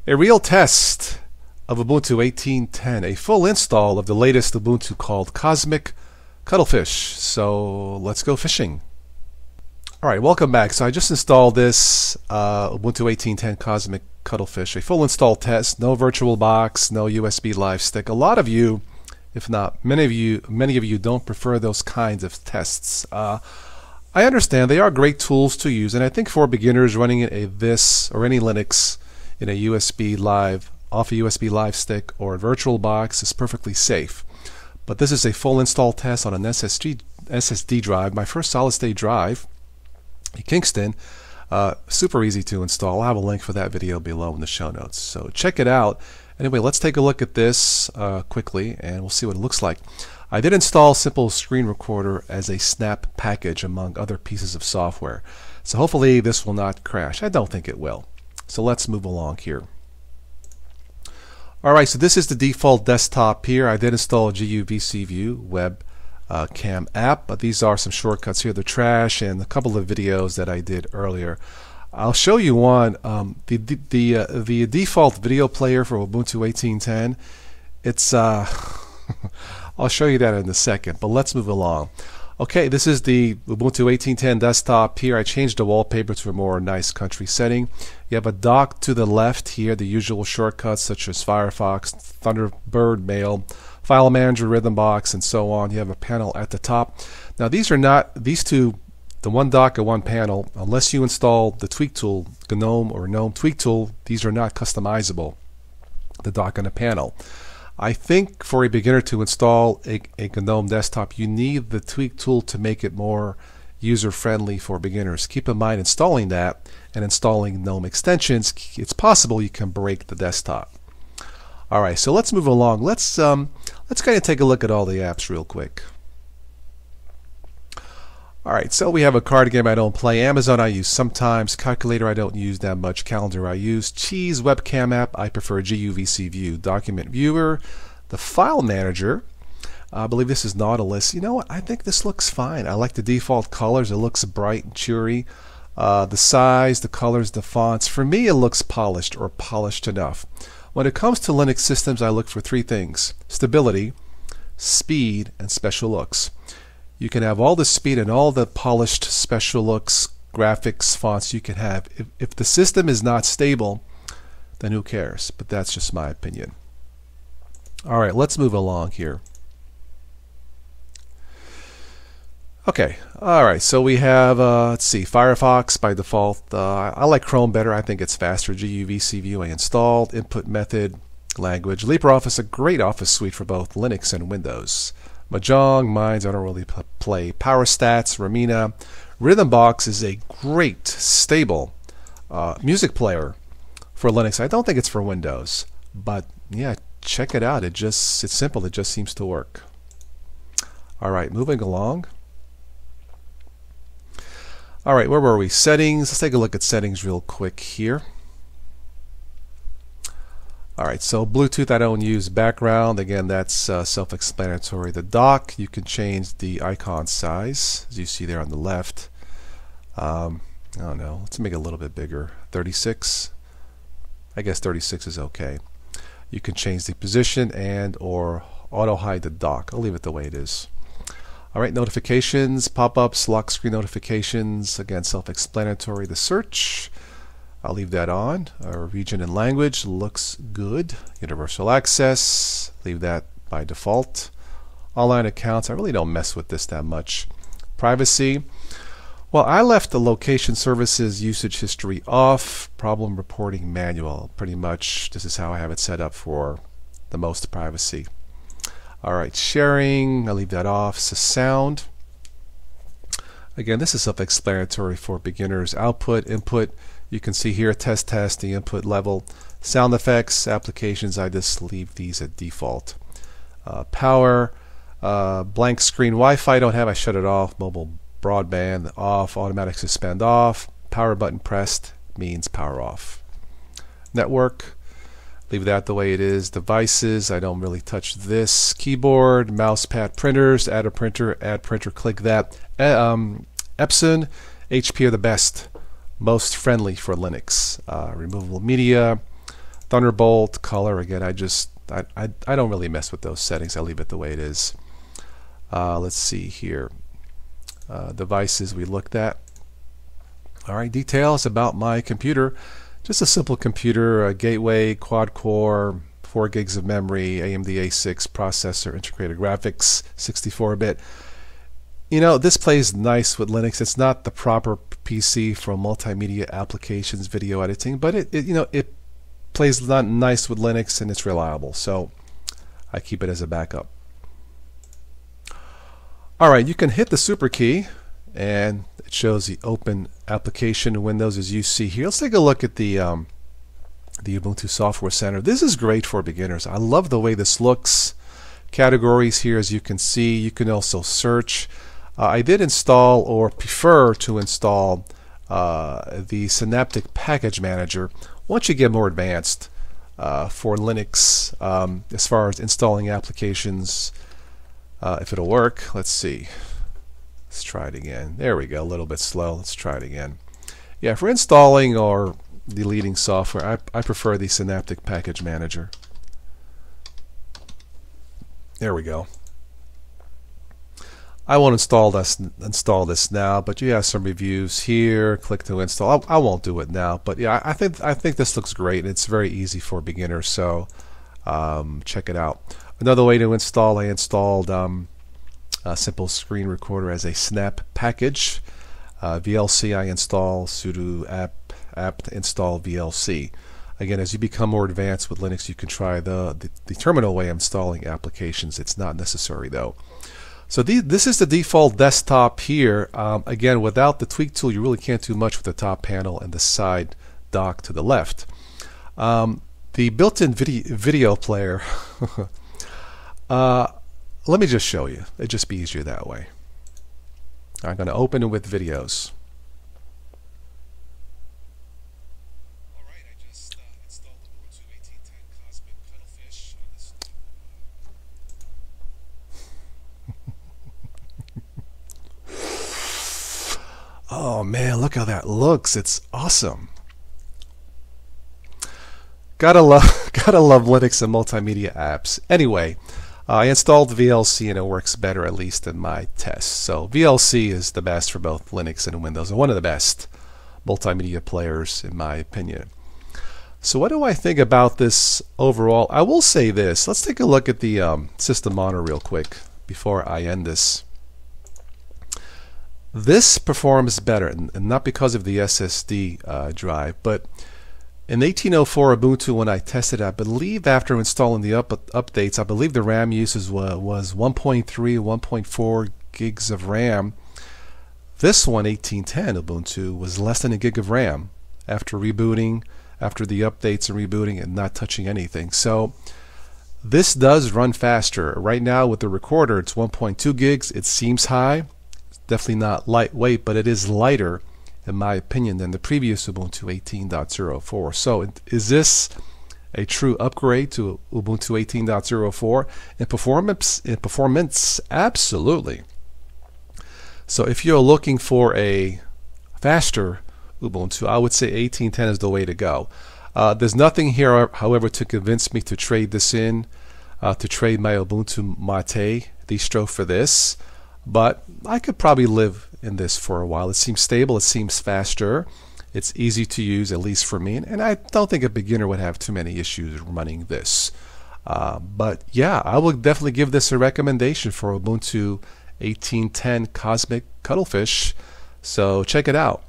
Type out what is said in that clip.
A real test of Ubuntu 18.10, a full install of the latest Ubuntu called Cosmic Cuttlefish. So let's go fishing. Alright, welcome back. So I just installed this Ubuntu 18.10 Cosmic Cuttlefish, a full install test, no VirtualBox, no USB live stick. A lot of you, if not many of you don't prefer those kinds of tests. I understand they are great tools to use, and I think for beginners running this or any Linux in a USB live, off a USB live stick or a VirtualBox is perfectly safe. But this is a full install test on an SSD drive, my first solid-state drive, a Kingston. Super easy to install. I'll have a link for that video below in the show notes. So check it out. Anyway, let's take a look at this quickly and we'll see what it looks like. I did install Simple Screen Recorder as a snap package among other pieces of software. So hopefully this will not crash. I don't think it will. So let's move along here. Alright, so this is the default desktop here. I did install GUVCView web cam app, but these are some shortcuts here, the trash and a couple of videos that I did earlier. I'll show you one. The default video player for Ubuntu 18.10. It's I'll show you that in a second, but let's move along. Okay, this is the Ubuntu 18.10 desktop here. I changed the wallpaper to a more nice country setting. You have a dock to the left here, the usual shortcuts such as Firefox, Thunderbird, Mail, File Manager, Rhythm Box, and so on. You have a panel at the top. Now these are not, these two, the one dock and one panel, unless you install the tweak tool, GNOME or GNOME tweak tool, these are not customizable, the dock and the panel. I think for a beginner to install a GNOME desktop, you need the tweak tool to make it more user-friendly for beginners. Keep in mind, installing that and installing GNOME extensions, it's possible you can break the desktop. Alright, so let's move along. Let's kind of take a look at all the apps real quick. Alright, so we have a card game I don't play, Amazon I use sometimes, Calculator I don't use that much, Calendar I use, Cheese webcam app I prefer, GUVCView, Document Viewer, the File Manager, I believe this is Nautilus. You know what, I think this looks fine. I like the default colors, it looks bright and cheery. The size, the colors, the fonts, for me it looks polished or polished enough. When it comes to Linux systems, I look for three things: stability, speed, and special looks. You can have all the speed and all the polished special looks, graphics, fonts you can have. If the system is not stable, then who cares? But that's just my opinion. Alright, let's move along here. Okay, alright, so we have, let's see, Firefox by default. I like Chrome better. I think it's faster. GUVCView I installed. Input method, language. LibreOffice, a great office suite for both Linux and Windows. Mahjong, Minds, I don't really play. Power Stats, Ramina. Rhythm Box is a great, stable music player for Linux. I don't think it's for Windows, but yeah, check it out. It's simple. It just seems to work. Alright, moving along. Alright, where were we? Settings. Let's take a look at settings real quick here. Alright, so Bluetooth I don't use. Background, again, that's self-explanatory. The dock, you can change the icon size, as you see there on the left. I don't know, let's make it a little bit bigger. 36. I guess 36 is okay. You can change the position and or auto-hide the dock. I'll leave it the way it is. Alright, notifications, pop-ups, lock screen notifications, again, self-explanatory. The search, I'll leave that on. Region and language looks good. Universal access, leave that by default. Online accounts, I really don't mess with this that much. Privacy, well, I left the location services usage history off. Problem reporting manual, pretty much this is how I have it set up for the most privacy. Alright, sharing, I'll leave that off. So sound, again, this is self-explanatory for beginners. Output, input, you can see here, test, the input level. Sound effects, applications, I just leave these at default. Power, blank screen, Wi-Fi I don't have, I shut it off. Mobile broadband off, automatic suspend off. Power button pressed means power off. Network, leave that the way it is. Devices, I don't really touch this. Keyboard, mouse pad, printers, add printer, click that. Epson, HP are the best, most friendly for Linux. Removable media, Thunderbolt, color, again, I don't really mess with those settings. I leave it the way it is. Let's see here. Devices we looked at. Alright, details about my computer. Just a simple computer, a gateway, quad core, 4 gigs of memory, AMD A6 processor, integrated graphics, 64-bit. You know, this plays nice with Linux. It's not the proper PC for multimedia applications, video editing, but it plays nice with Linux and it's reliable. So I keep it as a backup. Alright, you can hit the super key and it shows the open application windows as you see here. Let's take a look at the Ubuntu Software Center. This is great for beginners. I love the way this looks. Categories here, as you can see. You can also search. I did install, or prefer to install, the Synaptic Package Manager once you get more advanced for Linux as far as installing applications. If it'll work, let's see. Let's try it again. There we go, a little bit slow. Let's try it again. Yeah, for installing or deleting software, I prefer the Synaptic Package Manager. There we go. I won't install this now, but you have some reviews here. Click to install. I won't do it now, but yeah, I think this looks great. It's very easy for beginners, so check it out. Another way to install, I installed a simple screen recorder as a snap package. VLC I install, sudo apt install VLC. Again, as you become more advanced with Linux, you can try the terminal way of installing applications. It's not necessary though. So this is the default desktop here. Again, without the tweak tool, you really can't do much with the top panel and the side dock to the left. The built-in video player, let me just show you. It'd just be easier that way. I'm going to open it with videos. Alright, I just installed Ubuntu 18.10 Cosmic Cuttlefish on this. Oh man, look how that looks. It's awesome. Gotta love Linux and multimedia apps. Anyway, I installed VLC and it works better, at least in my tests. So VLC is the best for both Linux and Windows, and one of the best multimedia players in my opinion. So what do I think about this overall? I will say this. Let's take a look at the system monitor real quick before I end this. This performs better, and not because of the SSD drive, but in 1804 Ubuntu, when I tested it, I believe after installing the updates, I believe the RAM usage was 1.3, 1.4 gigs of RAM. This one, 1810 Ubuntu, was less than a gig of RAM after rebooting, after the updates and rebooting and not touching anything. So this does run faster. Right now with the recorder, it's 1.2 gigs. It seems high. It's definitely not lightweight, but it is lighter, in my opinion, than the previous Ubuntu 18.04. So is this a true upgrade to Ubuntu 18.04? In performance, absolutely. So if you're looking for a faster Ubuntu, I would say 18.10 is the way to go. There's nothing here, however, to convince me to trade this in, to trade my Ubuntu Mate distro for this. But I could probably live in this for a while. It seems stable, it seems faster, it's easy to use, at least for me, and I don't think a beginner would have too many issues running this. But yeah, I will definitely give this a recommendation for Ubuntu 18.10 Cosmic Cuttlefish, so check it out.